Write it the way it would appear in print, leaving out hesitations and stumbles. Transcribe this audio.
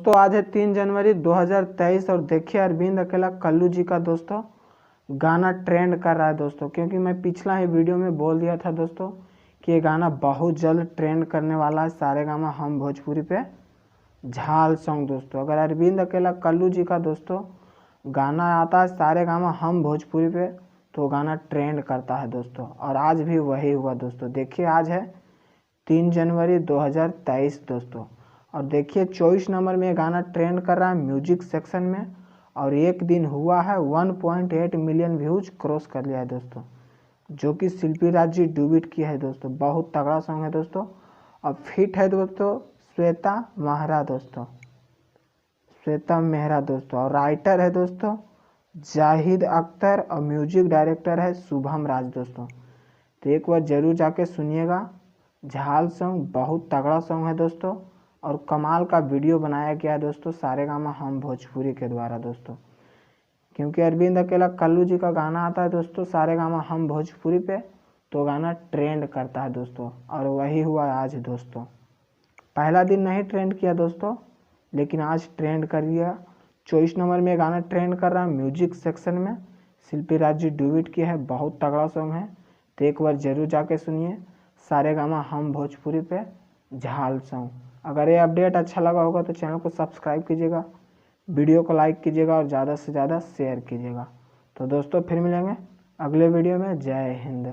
दोस्तों आज है 3 जनवरी 2023 और देखिए अरविंद अकेला कल्लू जी का दोस्तों गाना ट्रेंड कर रहा है दोस्तों, क्योंकि मैं पिछला ही वीडियो में बोल दिया था दोस्तों कि ये गाना बहुत जल्द ट्रेंड करने वाला है सारेगामा हम भोजपुरी पे झाल सॉन्ग। दोस्तों अगर अरविंद अकेला कल्लू जी का दोस्तों गाना आता है सारेगामा हम भोजपुरी पे तो गाना ट्रेंड करता है दोस्तों, और आज भी वही हुआ दोस्तों। देखिए आज है 3 जनवरी 2023 दोस्तों, और देखिए 24 नंबर में गाना ट्रेंड कर रहा है म्यूजिक सेक्शन में, और एक दिन हुआ है 1.8 मिलियन व्यूज क्रॉस कर लिया है दोस्तों, जो कि शिल्पी राज जी डुबिट की है दोस्तों। बहुत तगड़ा सॉन्ग है दोस्तों, और फिट है दोस्तों श्वेता मेहरा दोस्तों, श्वेता मेहरा दोस्तों, और राइटर है दोस्तों जाहिद अख्तर, और म्यूजिक डायरेक्टर है शुभम राज दोस्तों। तो एक बार जरूर जाके सुनिएगा। झाल सॉन्ग बहुत तगड़ा सॉन्ग है दोस्तों, और कमाल का वीडियो बनाया गया है दोस्तों सारेगामा हम भोजपुरी के द्वारा दोस्तों, क्योंकि अरविंद अकेला कल्लू जी का गाना आता है दोस्तों सारेगामा हम भोजपुरी पे तो गाना ट्रेंड करता है दोस्तों, और वही हुआ आज दोस्तों। पहला दिन नहीं ट्रेंड किया दोस्तों, लेकिन आज ट्रेंड कर दिया। 24 नंबर में गाना ट्रेंड कर रहा है म्यूजिक सेक्शन में, शिल्पी राज जी डुबिट की है, बहुत तगड़ा सॉन्ग है। तो एक बार जरूर जाके सुनिए सारेगामा हम भोजपुरी पे झाल सॉन्ग। अगर ये अपडेट अच्छा लगा होगा तो चैनल को सब्सक्राइब कीजिएगा, वीडियो को लाइक कीजिएगा और ज़्यादा से ज़्यादा शेयर कीजिएगा। तो दोस्तों फिर मिलेंगे अगले वीडियो में। जय हिंद।